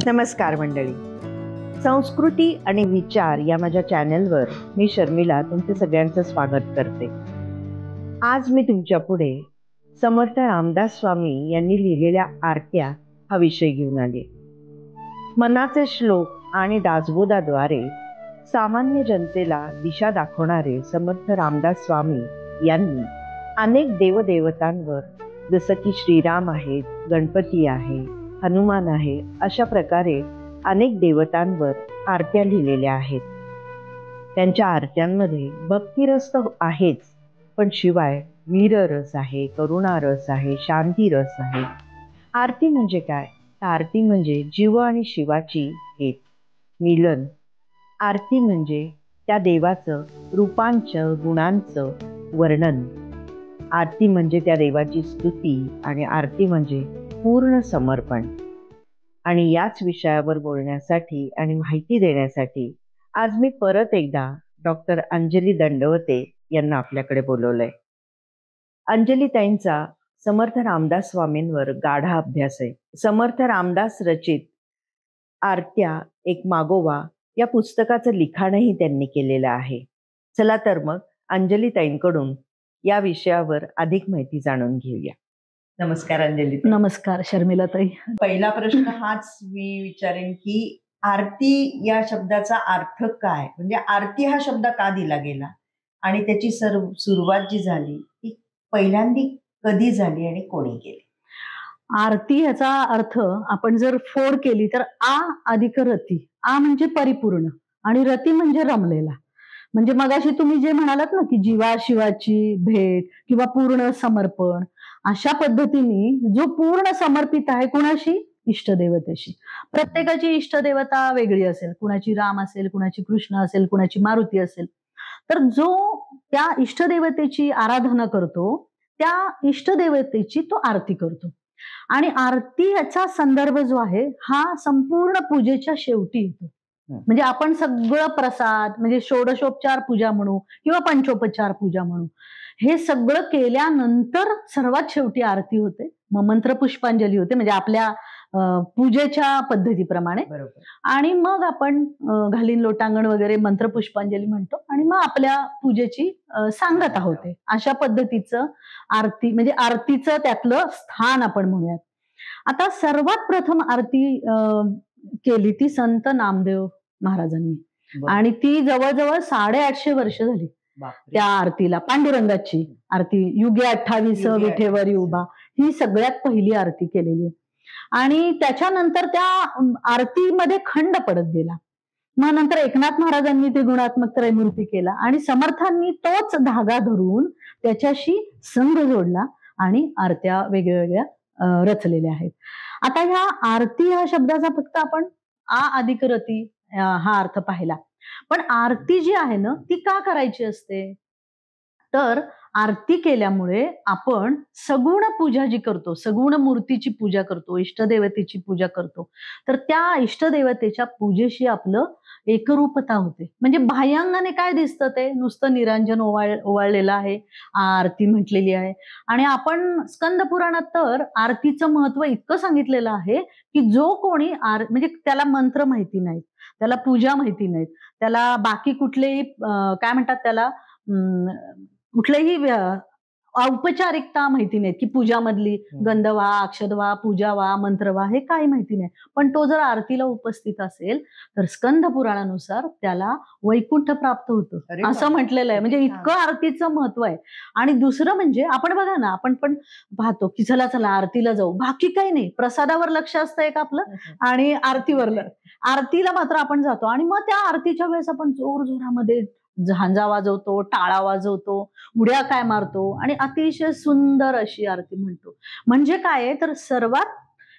नमस्कार मंडळी. संस्कृती आणि विचार या माझ्या चॅनलवर मी शर्मिला तुमचे सगळ्यांचं स्वागत करते. आज मी तुमच्या पुढे समर्थ रामदास स्वामी यांनी लिहिलेल्या आरत्या हा विषय घेऊन आले. मनाचे श्लोक आणि दासबोधाद्वारे सामान्य जनतेला दिशा दाखवणारे समर्थ रामदास स्वामी यांनी अनेक देवदेवतांवर, जसं की श्रीराम आहेत, गणपती आहे, हनुमान आहे, अशा प्रकारे अनेक देवतांवर आरत्या लिहिलेल्या आहेत. त्यांच्या आरत्यांमध्ये भक्तिरस तर आहेच, पण शिवाय वीररस आहे, करुणारस आहे, शांतीरस आहे. आरती म्हणजे काय? आरती म्हणजे जीव आणि शिवाची भेट, मिलन. आरती म्हणजे त्या देवाचं रूपांचं, गुणांचं वर्णन. आरती म्हणजे त्या देवाची स्तुती आणि आरती म्हणजे पूर्ण समर्पण. आणि याच विषयावर बोलण्यासाठी आणि माहिती देण्यासाठी आज मी परत एकदा डॉक्टर अंजली दंडवते यांना आपल्याकडे बोलवलंय. अंजली ताईंचा समर्थ रामदास स्वामींवर गाढा अभ्यास आहे. समर्थ रामदास रचित आरत्या एक मागोवा या पुस्तकाचं लिखाणही त्यांनी केलेलं आहे. चला तर मग अंजली ताईंकडून या विषयावर अधिक माहिती जाणून घेऊया. नमस्कार अंजली. नमस्कार शर्मिला ताई. पहिला प्रश्न हाच मी विचारेन की आरती या शब्दाचा अर्थ काय, म्हणजे आरती हा शब्द का दिला गेला आणि त्याची सुरुवात जी झाली ती पहिल्यांदी कधी झाली आणि कोणी केली? आरती याचा अर्थ आपण जर फोड केली तर आ अधिक रती. आ म्हणजे परिपूर्ण आणि रती म्हणजे रमलेला. म्हणजे मगाशी तुम्ही जे म्हणालात ना की जीवा शिवाची भेट किंवा पूर्ण समर्पण, अशा पद्धतीने जो पूर्ण समर्पित आहे कुणाशी? इष्टदेवतेशी. प्रत्येकाची इष्टदेवता वेगळी असेल, कुणाची राम असेल, कुणाची कृष्ण असेल, कुणाची मारुती असेल. तर जो त्या इष्टदेवतेची आराधना करतो त्या इष्टदेवतेची तो आरती करतो. आणि आरती याचा संदर्भ जो आहे हा संपूर्ण पूजेच्या शेवटी येतो. म्हणजे आपण सगळं प्रसाद म्हणजे षोडशोपचार पूजा म्हणू किंवा पंचोपचार पूजा म्हणू, हे सगळं केल्यानंतर सर्वात शेवटी आरती होते. मग मंत्र पुष्पांजली होते, म्हणजे आपल्या पूजेच्या पद्धतीप्रमाणे. आणि मग आपण घालीन लोटांगण वगैरे मंत्र पुष्पांजली म्हणतो आणि मग आपल्या पूजेची सांगता होते. अशा पद्धतीचं आरती म्हणजे आरतीचं त्यातलं स्थान आपण म्हणूयात. आता सर्वात प्रथम आरती केली ती संत नामदेव महाराजांनी, आणि ती जवळजवळ 850 वर्ष झाली त्या आरतीला. पांडुरंगाची आरती, युगे 28 विठेवरी उभा, ही सगळ्यात पहिली आरती केलेली आहे. आणि त्याच्यानंतर त्या आरतीमध्ये खंड पडत गेला. मग नंतर एकनाथ महाराजांनी ते गुणात्मक त्रयमूर्ती केला आणि समर्थांनी तोच धागा धरून त्याच्याशी संघ जोडला आणि आरत्या वेगवेगळ्या रचलेल्या आहेत. आता ह्या आरती ह्या शब्दाचा फक्त आपण आ अधिक रती हा अर्थ पाहिला, पण आरती जी आहे ना ती का करायची असते? तर आरती केल्यामुळे आपण सगुण पूजा जी करतो, सगुण मूर्तीची पूजा करतो, इष्टदेवतेची पूजा करतो, तर त्या इष्टदेवतेच्या पूजेशी आपलं एकरूपता होते. म्हणजे बाह्यांगाने काय दिसतं? ते नुसतं निरांजन ओवाळलेलं आहे, आरती म्हटलेली आहे. आणि आपण स्कंद पुराणात तर आरतीचं महत्व इतकं सांगितलेलं आहे की जो कोणी म्हणजे त्याला मंत्र माहिती नाहीत, त्याला पूजा माहिती नाहीत, त्याला बाकी कुठलेही काय म्हणतात त्याला कुठलेही औपचारिकता माहिती नाहीत की पूजामधली गंध व्हा, अक्षत व्हा, पूजा व्हा, मंत्र व्हा, हे काही माहिती नाही, पण तो जर आरतीला उपस्थित असेल तर स्कंद पुराणानुसार त्याला वैकुंठ प्राप्त होतं असं म्हटलेलं आहे. म्हणजे इतकं आरतीचं महत्व आहे. आणि दुसरं म्हणजे आपण बघा ना, आपण पण पाहतो की चला चला आरतीला जाऊ, बाकी काही नाही, प्रसादावर लक्ष असतं एक आपलं आणि आरतीवर. आरतीला मात्र आपण जातो आणि मग त्या आरतीच्या वेळेस आपण जोर जोरामध्ये झांजा वाजवतो, टाळा वाजवतो, उड्या काय मारतो आणि अतिशय सुंदर अशी आरती म्हणतो. म्हणजे काय तर सर्वात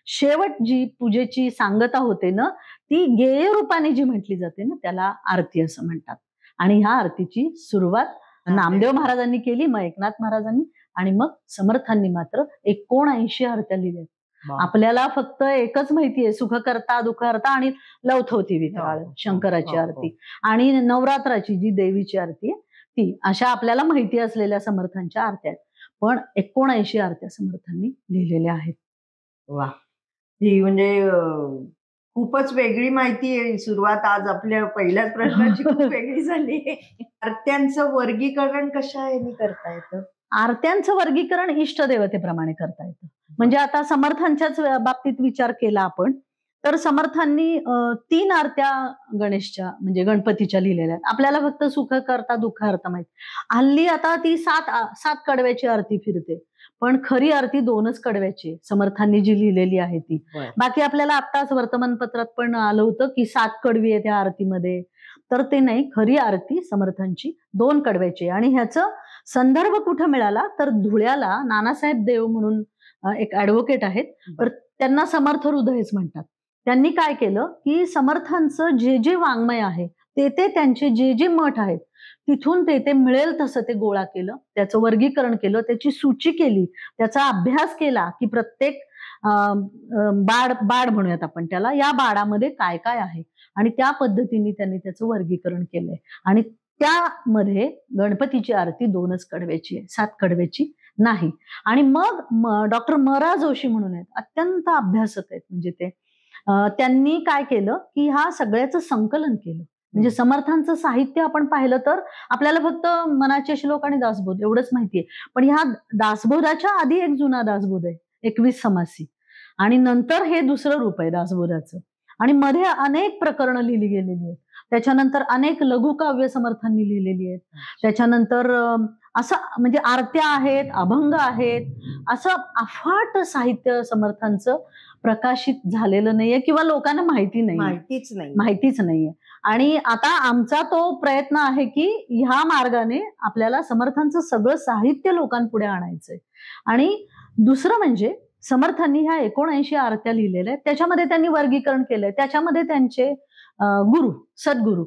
शेवट जी पूजेची सांगता होते ना ती गेय रूपाने जी म्हटली जाते ना त्याला आरती असं म्हणतात. आणि ह्या आरतीची सुरुवात नामदेव महाराजांनी केली, मग एकनाथ महाराजांनी, आणि मग समर्थांनी मात्र 79 आरत्या लिहिल्या. आपल्याला फक्त एकच माहितीये, सुख करता दुःख करता आणि लवथवती विक्राळ शंकराची आरती आणि नवरात्राची जी देवीची आरती आहे ती, अशा आपल्याला माहिती असलेल्या समर्थांच्या आरत्या आहेत. पण 79 आरत्या समर्थांनी लिहिलेल्या आहेत. वा, ही म्हणजे खूपच वेगळी माहिती आहे. सुरुवात आज आपल्या पहिल्याच प्रश्नाची खूप वेगळी झाली. आरत्यांचं वर्गीकरण कशाने करता येतं? आरत्यांचं वर्गीकरण इष्टदेवतेप्रमाणे करता येतं. म्हणजे आता समर्थांच्याच बाबतीत विचार केला आपण, तर समर्थांनी 3 आरत्या गणेशच्या म्हणजे गणपतीच्या लिहिलेल्या आहेत. आपल्याला फक्त सुख करता दुःख हरता माहिती. हल्ली आता ती 7 कडव्याची आरती फिरते. पण खरी आरती 2च कडव्याची आहे. समर्थांनी जी लिहिलेली आहे ती. बाकी आपल्याला आत्ताच वर्तमानपत्रात पण आलं होतं, की 7 कडवी आहे त्या आरतीमध्ये. तर ते नाही, खरी आरती समर्थांची 2 कडव्याची आहे. आणि ह्याचं संदर्भ कुठं मिळाला तर धुळ्याला नानासाहेब देव म्हणून एक ऍडव्होकेट आहेत, तर त्यांना समर्थ हृदयच म्हणतात. त्यांनी काय केलं की समर्थांचं जे जे वाङ्मय आहे ते त्यांचे जे जे मठ आहेत तिथून ते मिळेल तसं ते गोळा केलं, त्याचं वर्गीकरण केलं, त्याची सूची केली, त्याचा अभ्यास केला की प्रत्येक बाड म्हणूयात आपण त्याला, या बाडामध्ये काय काय आहे आणि त्या पद्धतीने त्यांनी त्याचं वर्गीकरण केलंय. आणि त्यामध्ये गणपतीची आरती 2च कडव्याची आहे, 7 कडव्याची नाही. आणि मग डॉक्टर म.रा. जोशी म्हणून आहेत, अत्यंत अभ्यासक आहेत म्हणजे ते. त्यांनी काय केलं की ह्या सगळ्याचं संकलन केलं. म्हणजे समर्थांचं साहित्य आपण पाहिलं तर आपल्याला फक्त मनाचे श्लोक आणि दासबोध एवढंच माहितीये. पण ह्या दासबोधाच्या आधी एक जुना दासबोध आहे 21 समासी, आणि नंतर हे दुसरं रूप आहे दासबोधाचं. आणि मध्ये अनेक प्रकरणं लिहिली गेलेली आहेत. त्याच्यानंतर अनेक लघुकाव्य समर्थांनी लिहिलेली आहेत. त्याच्यानंतर असं म्हणजे आरत्या आहेत, अभंग आहेत, असं अफाट साहित्य समर्थांचं प्रकाशित झालेलं नाहीये किंवा लोकांना माहितीच नाहीये. आणि आता आमचा तो प्रयत्न आहे की ह्या मार्गाने आपल्याला समर्थांचं सगळं साहित्य लोकांपुढे आणायचंय. आणि दुसरं म्हणजे समर्थांनी ह्या 79 आरत्या लिहिलेल्या आहेत, त्याच्यामध्ये त्यांनी वर्गीकरण केलंय. त्याच्यामध्ये त्यांचे गुरु, सद्गुरु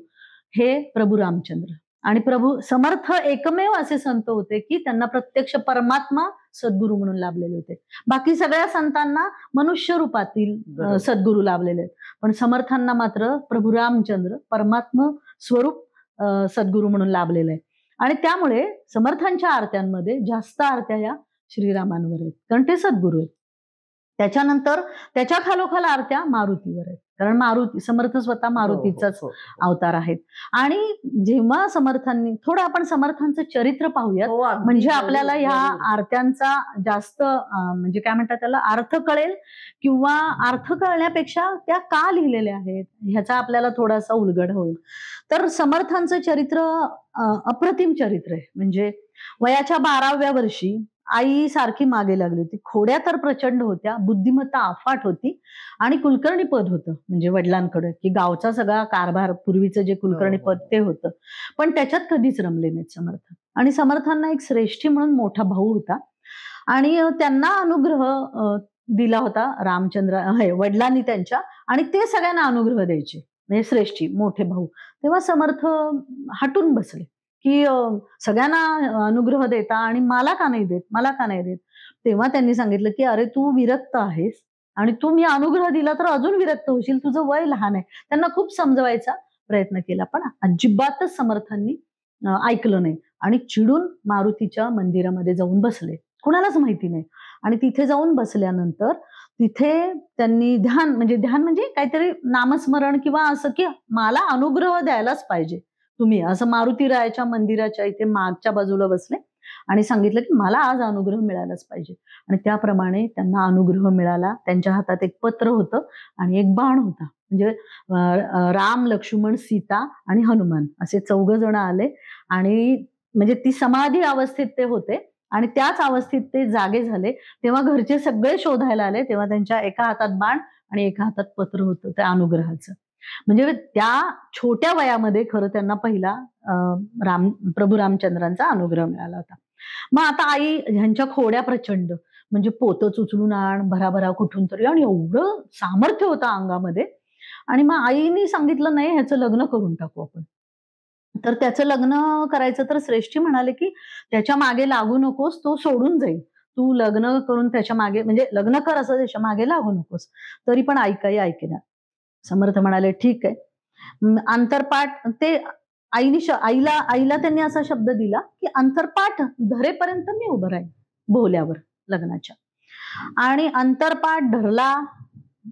हे प्रभू रामचंद्र आणि प्रभू समर्थ एकमेव असे संत होते की त्यांना प्रत्यक्ष परमात्मा सद्गुरु म्हणून लाभलेले होते. बाकी सगळ्या संतांना मनुष्य रूपातील सद्गुरु लाभलेले आहेत, पण समर्थांना मात्र प्रभू रामचंद्र परमात्मा स्वरूप सद्गुरु म्हणून लाभलेले आहे. आणि त्यामुळे समर्थांच्या आरत्यांमध्ये जास्त आरत्या या श्रीरामांवर आहेत, कारण ते सद्गुरु आहेत. त्याच्यानंतर त्याच्या खालोखाल आरत्या मारुतीवर आहेत, कारण मारुती समर्थ स्वतः मारुतीचाच अवतार आहेत. आणि जेव्हा समर्थांनी थोडं आपण समर्थांचं चरित्र पाहूयात, म्हणजे आपल्याला ह्या आरत्यांचा जास्त म्हणजे काय म्हणतात त्याला अर्थ कळेल, किंवा अर्थ कळण्यापेक्षा त्या का लिहिलेल्या आहेत ह्याचा आपल्याला थोडासा उलगड होईल. तर समर्थांचं चरित्र अप्रतिम चरित्र आहे. म्हणजे वयाच्या 12व्या वर्षी आई सारखी मागे लागली होती. खोड्या तर प्रचंड होत्या, बुद्धिमत्ता अफाट होती आणि कुलकर्णी पद होतं म्हणजे वडिलांकडे, की गावचा सगळा कारभार पूर्वीचं जे कुलकर्णी पद ते होतं. पण त्याच्यात कधीच रमले नाहीत समर्थ. आणि समर्थांना एक श्रेष्ठी म्हणून मोठा भाऊ होता आणि त्यांना अनुग्रह दिला होता रामचंद्र वडिलांनी त्यांच्या, आणि ते सगळ्यांना अनुग्रह द्यायचे म्हणजे श्रेष्ठी मोठे भाऊ. तेव्हा समर्थ हटून बसले की सगळ्यांना अनुग्रह देता आणि मला का नाही देत. तेव्हा त्यांनी सांगितलं की अरे तू विरक्त आहेस आणि तू मी अनुग्रह दिला तर अजून विरक्त होशील, तुझं वय लहान आहे. त्यांना खूप समजवायचा प्रयत्न केला, पण अजिबातच समर्थांनी ऐकलं नाही आणि चिडून मारुतीच्या मंदिरामध्ये जाऊन बसले, कुणालाच माहिती नाही. आणि तिथे जाऊन बसल्यानंतर तिथे त्यांनी ध्यान म्हणजे काहीतरी नामस्मरण किंवा असं की मला अनुग्रह द्यायलाच पाहिजे तुम्ही, असं मारुती रायाच्या मंदिराच्या इथे मागच्या बाजूला बसले आणि सांगितलं की मला आज अनुग्रह मिळालाच पाहिजे. आणि त्याप्रमाणे त्यांना अनुग्रह मिळाला. त्यांच्या हातात एक पत्र होतं आणि एक बाण होता. म्हणजे राम, लक्ष्मण, सीता आणि हनुमान असे 4 जण आले आणि म्हणजे ती समाधी अवस्थेत ते होते आणि त्याच अवस्थेत ते जागे झाले. तेव्हा घरचे सगळे शोधायला आले. तेव्हा त्यांच्या एका हातात बाण आणि एका हातात पत्र होतं त्या अनुग्रहाचं. म्हणजे त्या छोट्या वयामध्ये खरं त्यांना पहिला प्रभू रामचंद्रांचा अनुग्रह मिळाला होता. मग आता आई ह्यांच्या खोड्या प्रचंड, म्हणजे पोतच उचलून आण, भराभरा कुठून तरी, आणि एवढं सामर्थ्य होतं अंगामध्ये. आणि मग आईनी सांगितलं नाही ह्याचं लग्न करून टाकू आपण. तर त्याचं लग्न करायचं तर श्रेष्ठी म्हणाले की त्याच्या मागे लागू नकोस, तो सोडून जाईल. तू लग्न करून त्याच्या मागे म्हणजे लग्न कर, असं त्याच्या मागे लागू नकोस. तरी पण आई काही ऐकेना. समर्थ म्हणाले ठीक आहे. अंतरपाठ ते आईला त्यांनी असा शब्द दिला की अंतरपाठ धरेपर्यंत मी उभं राहीन भोवल्यावर लग्नाच्या. आणि अंतरपाठ धरला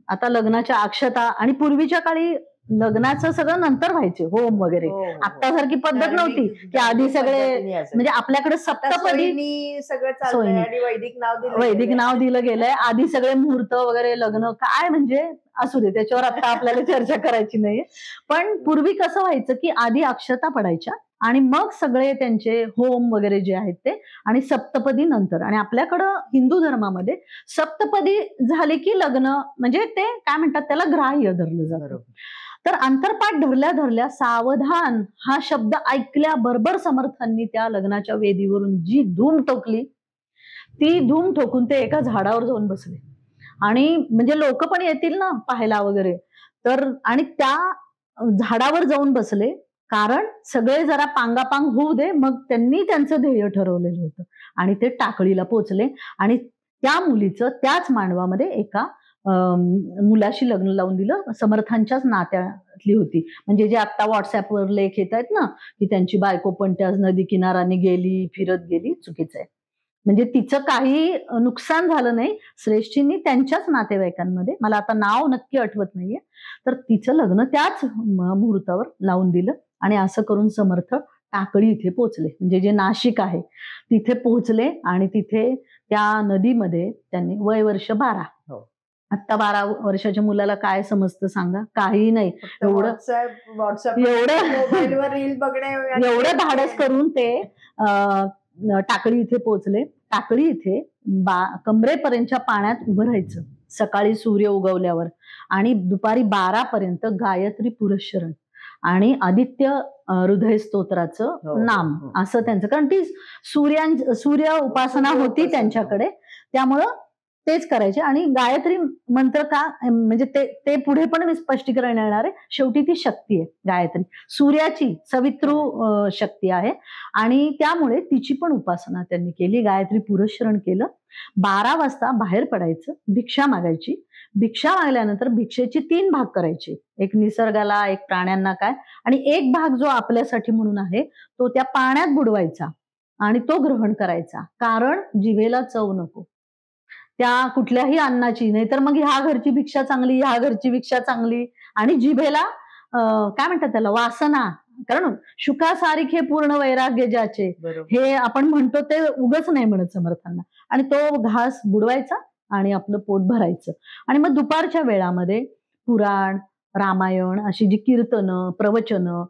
आता लग्नाच्या अक्षता, आणि पूर्वीच्या काळी लग्नाचं सगळं नंतर व्हायचे होम वगैरे. आत्तासारखी पद्धत नव्हती की आधी सगळे, म्हणजे आपल्याकडे सप्तपदी सगळं चाललंय आणि वैदिक नाव दिलं गेलंय. आधी सगळे मुहूर्त वगैरे, लग्न काय म्हणजे असू दे, त्याच्यावर आता आपल्याला चर्चा करायची नाहीये. पण पूर्वी कसं व्हायचं की आधी अक्षता पडायच्या आणि मग सगळे त्यांचे होम वगैरे जे आहेत ते, आणि सप्तपदी नंतर. आणि आपल्याकडं हिंदू धर्मामध्ये सप्तपदी झाले की लग्न, म्हणजे ते काय म्हणतात त्याला, ग्राह्य धरलं जातं. तर अंतरपाठ धरल्या धरल्या सावधान हा शब्द ऐकल्याबरोबर समर्थांनी त्या लग्नाच्या वेदीवरून जी धूम ठोकली, ती धूम ठोकून ते एका झाडावर जाऊन बसले. आणि म्हणजे लोक पण येतील ना पाहायला वगैरे, तर आणि त्या झाडावर जाऊन बसले, कारण सगळे जरा पांगापांग होऊ दे, मग त्यांनी त्यांचं ध्येय ठरवलेलं होतं. आणि ते टाकळीला पोचले आणि त्या मुलीचं त्याच मांडवामध्ये एका मुलाशी लग्न लावून दिलं. समर्थांच्याच नात्यातली होती. म्हणजे जे आता व्हॉट्सअपवर लेख येत आहेत ना की त्यांची बायको पण त्या नदी किनाराने गेली, फिरत गेली, चुकीचं आहे. म्हणजे तिचं काही नुकसान झालं नाही. श्रेष्ठींनी त्यांच्याच नातेवाईकांमध्ये, मला आता नाव नक्की आठवत नाहीये, तर तिचं लग्न त्याच मुहूर्तावर लावून दिलं. आणि असं करून समर्थ टाकळी इथे पोहोचले, म्हणजे जे नाशिक आहे तिथे पोहोचले. आणि तिथे त्या नदीमध्ये त्यांनी, वय वर्ष 12, आता 12 वर्षाच्या मुलाला काय समजतं सांगा, काही नाही. एवढं धाडस करून ते टाकळी इथे पोहोचले. टाकळी इथे कमरेपर्यंतच्या पाण्यात उभं राहायचं सकाळी सूर्य उगवल्यावर, आणि दुपारी 12 पर्यंत गायत्री पुरस्चरण आणि आदित्य हृदय स्तोत्राचं नाम, असं त्यांचं. कारण ती सूर्य उपासना होती त्यांच्याकडे, त्यामुळं तेच करायचे. आणि गायत्री मंत्र का, म्हणजे ते पुढे पण मी स्पष्टीकरण येणार आहे. शेवटी ती शक्ती आहे गायत्री, सूर्याची सवितृ शक्ती आहे, आणि त्यामुळे तिची पण उपासना त्यांनी केली. गायत्री पुरस्चरण केलं. 12 वाजता बाहेर पडायचं, भिक्षा मागायची. भिक्षा मागल्यानंतर भिक्षेचे 3 भाग करायचे, एक निसर्गाला, एक प्राण्यांना काय, आणि एक भाग जो आपल्यासाठी म्हणून आहे तो त्या पाण्यात बुडवायचा आणि तो ग्रहण करायचा. कारण जिभेला चव नको त्या कुठल्याही अन्नाची, नाही तर मग ह्या घरची भिक्षा चांगली, ह्या घरची भिक्षा चांगली, आणि जिभेला काय म्हणतात त्याला, वासना. कारण शुकासारिखे पूर्ण वैराग्य ज्याचे, हे आपण म्हणतो ते उगच नाही म्हणत समर्थांना. आणि तो घास बुडवायचा आणि आपलं पोट भरायचं. आणि मग दुपारच्या वेळामध्ये पुराण, रामायण, अशी जी कीर्तनं, प्रवचनं,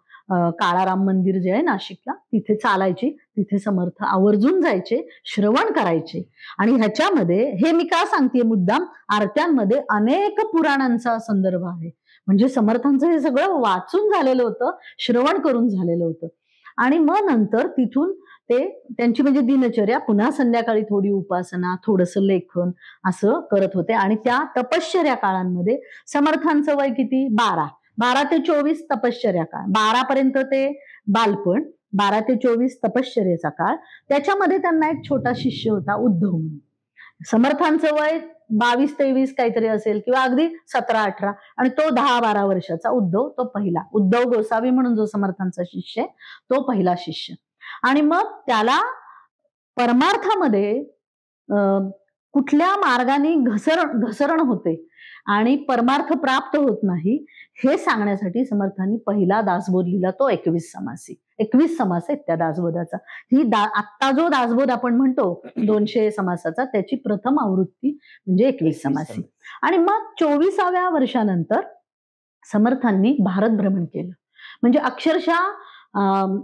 काळाराम मंदिर जे आहे नाशिकला, तिथे चालायची. तिथे समर्थ आवर्जून जायचे, श्रवण करायचे. आणि ह्याच्यामध्ये हे मी का सांगतेय मुद्दाम, आरत्यांमध्ये अनेक पुराणांचा संदर्भ आहे. म्हणजे समर्थांचं हे सगळं वाचून झालेलं होतं, श्रवण करून झालेलं होतं. आणि मग नंतर तिथून ते त्यांची म्हणजे दिनचर्या, पुन्हा संध्याकाळी थोडी उपासना, थोडंसं लेखन, असं करत होते. आणि त्या तपश्चर्या काळांमध्ये समर्थांचं वय किती, 12 ते 24 तपश्चर्या काळ, 12 पर्यंत ते बालपण, 12 ते 24 तपश्चर्याचा काळ. त्याच्यामध्ये त्यांना एक छोटा शिष्य होता, उद्धव म्हणून. समर्थांचं वय 22-23 काहीतरी असेल, किंवा अगदी 17-18, आणि तो 10-12 वर्षाचा उद्धव, तो पहिला. उद्धव गोसावी म्हणून जो समर्थांचा शिष्य आहे तो पहिला शिष्य. आणि मग त्याला परमार्थामध्ये कुठल्या मार्गाने घसरण होते आणि परमार्थ प्राप्त होत नाही, हे सांगण्यासाठी समर्थांनी पहिला दासबोध लिहिला, तो 21 समासी. 21 समास आहेत त्या दासबोधाचा. आत्ता जो दासबोध आपण म्हणतो 200 समासाचा, त्याची प्रथम आवृत्ती म्हणजे 21 समासी. आणि मग 24व्या वर्षानंतर समर्थांनी भारत भ्रमण केलं. म्हणजे अक्षरशः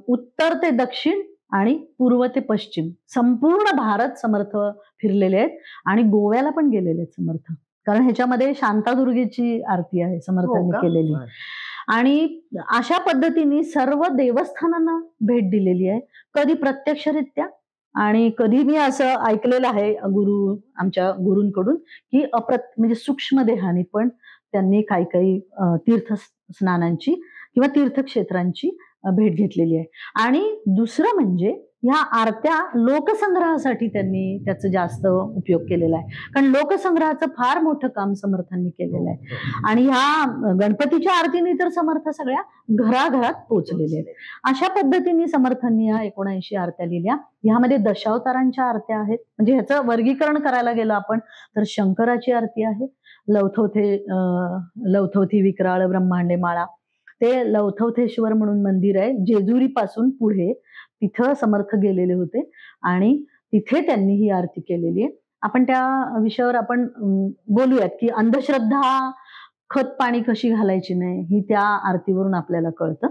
उत्तर ते दक्षिण आणि पूर्व ते पश्चिम संपूर्ण भारत समर्थ फिरलेले आहेत. आणि गोव्याला पण गेलेले आहेत समर्थ, कारण ह्याच्यामध्ये शांतादुर्गेची आरती आहे समर्थांनी केलेली. आणि अशा पद्धतीने सर्व देवस्थानांना भेट दिलेली आहे, कधी प्रत्यक्षरित्या आणि कधी मी असं ऐकलेलं आहे आमच्या गुरूंकडून की म्हणजे सूक्ष्म देहाने पण त्यांनी काही तीर्थ स्नानांची किंवा तीर्थक्षेत्रांची भेट घेतलेली आहे. आणि दुसरं म्हणजे ह्या आरत्या लोकसंग्रहासाठी त्यांनी त्याचा जास्त उपयोग केलेला आहे, कारण लोकसंग्रहाचं फार मोठं काम समर्थांनी केलेलं आहे. आणि ह्या गणपतीच्या आरतीने तर समर्थ सगळ्या घराघरात पोहोचलेले आहेत. अशा पद्धतीने समर्थांनी ह्या 79 आरत्या लिहिल्या. ह्यामध्ये दशावतारांच्या आरत्या आहेत. म्हणजे ह्याचं वर्गीकरण करायला गेलं आपण तर शंकराची आरती आहे, लवथवथी विक्राळ ब्रह्मांडे माळा, ते लवथवथेश्वर म्हणून मंदिर आहे जेजुरी पासून पुढे, तिथं समर्थ गेलेले होते आणि तिथे त्यांनी ही आरती केलेली आहे. आपण त्या विषयावर आपण बोलूयात की अंधश्रद्धा खत पाणी कशी घालायची नाही ही त्या आरतीवरून आपल्याला कळतं.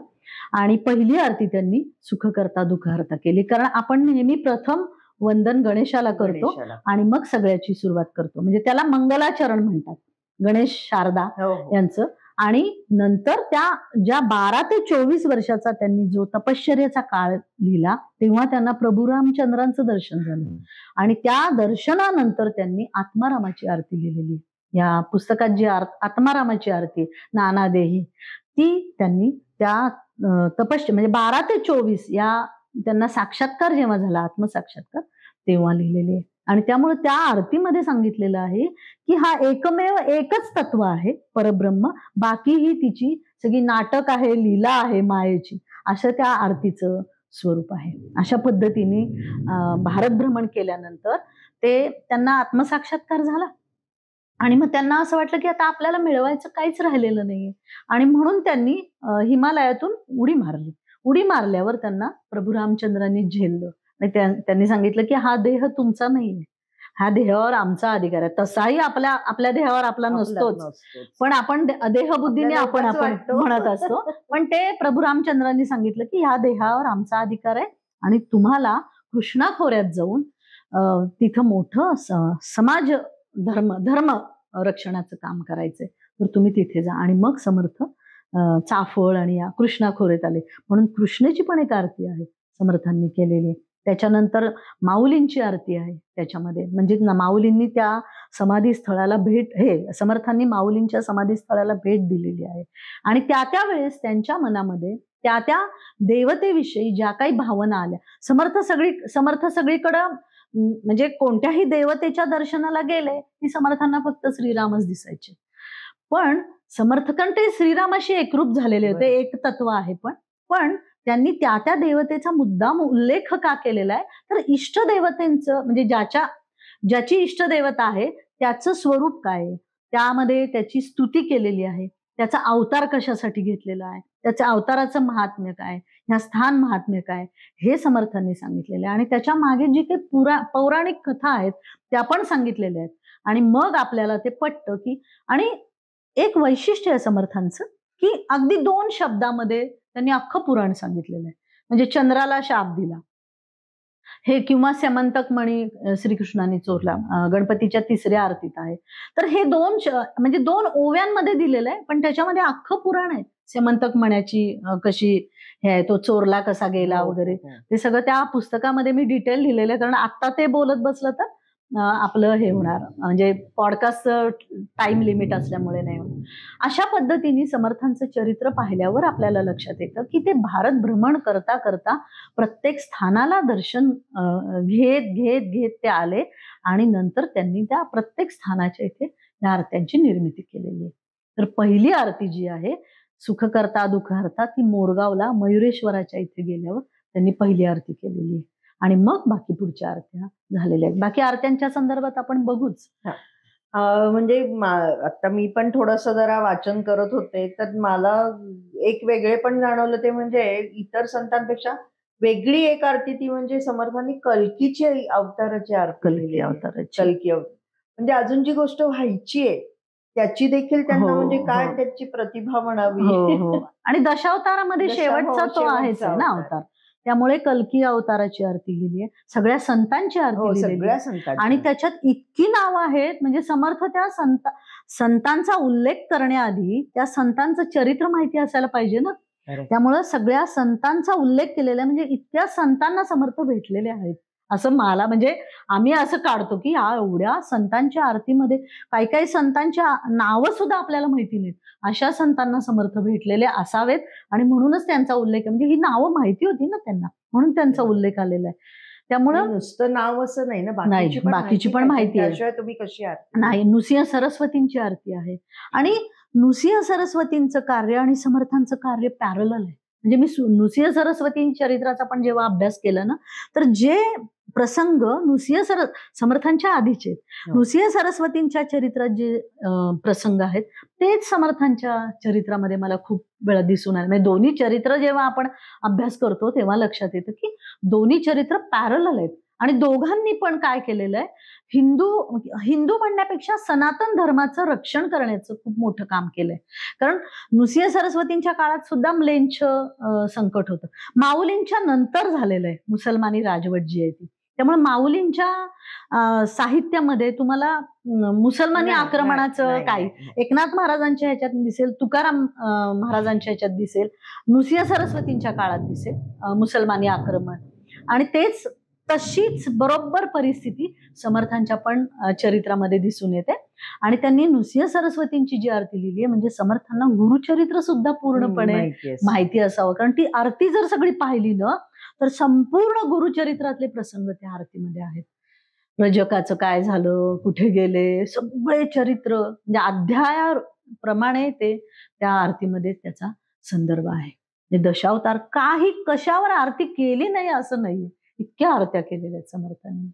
आणि पहिली आरती त्यांनी सुखकर्ता दुःखहर्ता केली, कारण आपण नेहमी प्रथम वंदन गणेशाला करतो आणि मग सगळ्याची सुरुवात करतो. म्हणजे त्याला मंगलाचरण म्हणतात, गणेश शारदा यांचं. आणि नंतर त्या ज्या 12 ते 24 वर्षाचा त्यांनी जो तपश्चर्याचा काळ लिहिला, तेव्हा त्यांना प्रभू रामचंद्रांचं दर्शन झालं आणि त्या दर्शनानंतर त्यांनी आत्मारामाची आरती लिहिलेली. या पुस्तकात जी आत्मारामाची आरती नानादेही, ती त्यांनी त्या म्हणजे 12 ते 24 या त्यांना साक्षात्कार जेव्हा झाला, आत्मसाक्षात्कार, तेव्हा लिहिलेली आहे. आणि त्यामुळे त्या आरतीमध्ये सांगितलेलं आहे की हा एकमेव एकच तत्व आहे परब्रह्म, बाकी ही तिची सगळी नाटक आहे, लीला आहे मायेची, असं त्या आरतीचं स्वरूप आहे. अशा पद्धतीने भारत भ्रमण केल्यानंतर त्यांना आत्मसाक्षात्कार झाला आणि मग त्यांना असं वाटलं की आता आपल्याला मिळवायचं काहीच राहिलेलं नाहीये आणि म्हणून त्यांनी हिमालयातून उडी मारली. उडी मारल्यावर त्यांना प्रभू रामचंद्रांनी झेललं. त्यांनी सांगितलं की हा देह तुमचा नाहीये, ह्या देहावर आमचा अधिकार आहे. तसाही आपल्या देहावर आपला नसतोच, पण आपण देहबुद्धीने आपण म्हणत असतो. पण ते प्रभू रामचंद्रांनी सांगितलं की ह्या देहावर आमचा अधिकार आहे आणि तुम्हाला कृष्णा खोऱ्यात जाऊन तिथं मोठं समाज धर्म रक्षणाचं काम करायचंय, तर तुम्ही तिथे जा. आणि मग समर्थ चाफळ आणि या कृष्णा खोरेत आले. म्हणून कृष्णेची पण एक आरती आहे समर्थांनी केलेली. त्याच्यानंतर माऊलींची आरती आहे त्याच्यामध्ये, म्हणजे माऊलींनी त्या समाधी स्थळाला समर्थांनी माऊलींच्या समाधी स्थळाला भेट दिलेली आहे आणि त्या वेळेस त्यांच्या मनामध्ये त्या देवतेविषयी ज्या काही भावना आल्या, समर्थ सगळीकडं म्हणजे कोणत्याही देवतेच्या दर्शनाला गेले की समर्थांना फक्त श्रीरामच दिसायचे, पण समर्थकांते श्रीरामाशी एकरूप झालेले होते, एक तत्व आहे. पण त्यांनी त्या देवतेचा मुद्दाम उल्लेख का केलेला आहे, तर इष्ट देवतेंचं म्हणजे ज्याची इष्ट देवता आहे त्याचं स्वरूप काय आहे, त्यामध्ये त्याची स्तुती केलेली आहे, त्याचा अवतार कशासाठी घेतलेला आहे, त्याच्या अवताराचं महात्म्य काय, ह्या स्थान महात्म्य काय, हे समर्थांनी सांगितलेले आहे. आणि त्याच्या मागे जी काही पौराणिक कथा आहेत त्या पण सांगितलेल्या आहेत. आणि मग आपल्याला ते पटतं की, आणि एक वैशिष्ट्य आहे समर्थांचं की अगदी 2 शब्दामध्ये त्यांनी अख्खं पुराण सांगितलेलं आहे. म्हणजे चंद्राला शाप दिला हे, किंवा स्यमंतक मणी श्रीकृष्णाने चोरला, गणपतीच्या 3ऱ्या आरतीत आहे. तर हे 2 ओव्यांमध्ये दिलेलं आहे, पण त्याच्यामध्ये अख्खं पुराण आहे. स्यमंतक मण्याची कशी हे तो चोरला कसा गेला वगैरे, ते सगळं त्या पुस्तकामध्ये मी डिटेल लिहिलेलं आहे. कारण आता ते बोलत बसलं तर आपलं हे होणार, म्हणजे पॉडकास्टचं टाइम लिमिट असल्यामुळे नाही होणार. अशा पद्धतीने समर्थांचं चरित्र पाहिल्यावर आपल्याला लक्षात येतं की ते भारत भ्रमण करता करता प्रत्येक स्थानाला दर्शन घेत ते आले आणि नंतर त्यांनी त्या प्रत्येक स्थानाच्या इथे त्या आरत्यांची निर्मिती केलेली आहे. तर पहिली आरती जी आहे सुखकर्ता दुःखहर्ता, ती मोरगावला मयुरेश्वराच्या इथे गेल्यावर त्यांनी पहिली आरती केलेली आहे आणि मग बाकी पुढच्या आरत्या झालेल्या आहेत. बाकी आरत्यांच्या संदर्भात आपण बघूच. म्हणजे आता मी पण थोडंसं जरा वाचन करत होते, तर मला एक वेगळे पण जाणवलं, ते म्हणजे इतर संतांपेक्षा वेगळी एक आरती, ती म्हणजे समर्थांनी कल्कीची अवताराची आरती, कल्की अवतार. म्हणजे अजून जी गोष्ट व्हायची आहे त्याची देखील त्यांना म्हणजे काय त्याची प्रतिभा म्हणावी. आणि दशावतारामध्ये शेवटचा तो आहेच ना अवतार, त्यामुळे कल्की अवताराची आरती लिहिली आहे, सगळ्या संतांची आरती लिहिली आहे. आणि त्याच्यात इतकी नावं आहेत, म्हणजे समर्थ त्या संतांचा उल्लेख करण्याआधी त्या संतांचं चरित्र माहिती असायला पाहिजे ना. त्यामुळे सगळ्या संतांचा उल्लेख केलेला आहे, म्हणजे इतक्या संतांना समर्थ भेटलेले आहेत असं मला, म्हणजे आम्ही असं काढतो की या एवढ्या संतांच्या आरतीमध्ये काही संतांच्या नावं सुद्धा आपल्याला माहिती नाहीत, अशा संतांना समर्थ भेटलेले असावेत आणि म्हणूनच त्यांचा उल्लेख आहे. म्हणजे ही नावं माहिती होती ना त्यांना, म्हणून त्यांचा उल्लेख आलेला आहे. त्यामुळे नुसतं नाव असं नाही ना, बाकीची पण माहिती आहे. त्याशिवाय तुम्ही कशी आरती नाही. नृसिंह सरस्वतींची आरती आहे आणि नृसिंह सरस्वतींचं कार्य आणि समर्थांचं कार्य पॅरलल आहे. म्हणजे मी नृसिंह सरस्वती चरित्राचा पण जेव्हा अभ्यास केला ना, तर जे प्रसंग समर्थांच्या आधीचे हो. नृसिंह सरस्वतींच्या चरित्रात जे प्रसंग आहेत तेच समर्थांच्या चरित्रामध्ये मला खूप वेळा दिसून आले. म्हणजे दोन्ही चरित्र जेव्हा आपण अभ्यास करतो तेव्हा लक्षात येतं की दोन्ही चरित्र पॅरलल आहेत आणि दोघांनी पण काय केलेलं आहे, हिंदू म्हणण्यापेक्षा सनातन धर्माचं रक्षण करण्याचं खूप मोठं काम केलंय. कारण नृसिंह सरस्वतींच्या काळात सुद्धा म्लेंछ संकट होतं. माऊलींच्या नंतर झालेलं आहे मुसलमानी राजवट जी आहे ती. त्यामुळे माऊलींच्या साहित्यामध्ये तुम्हाला मुसलमानी नाही, आक्रमणाचं नाही, काही नाही. एकनाथ महाराजांच्या ह्याच्यात दिसेल, तुकाराम महाराजांच्या ह्याच्यात दिसेल, नृसिंह सरस्वतींच्या काळात दिसेल मुसलमानी आक्रमण. आणि तेच तशीच बरोबर परिस्थिती समर्थांच्या पण चरित्रामध्ये दिसून येते. आणि त्यांनी नृसिंह सरस्वतींची जी आरती लिहिली आहे म्हणजे समर्थांना गुरुचरित्र सुद्धा पूर्णपणे माहिती असावं. कारण ती आरती जर सगळी पाहिली ना तर संपूर्ण गुरुचरित्रातले प्रसंग त्या आरतीमध्ये आहेत. रजकाचं काय झालं, कुठे गेले, सगळे चरित्र म्हणजे अध्यायाप्रमाणे ते त्या आरतीमध्ये त्याचा संदर्भ आहे. म्हणजे दशावतार काही कशावर आरती केली नाही असं नाही, इतक्या आरत्या केलेल्या आहेत समर्थांनी.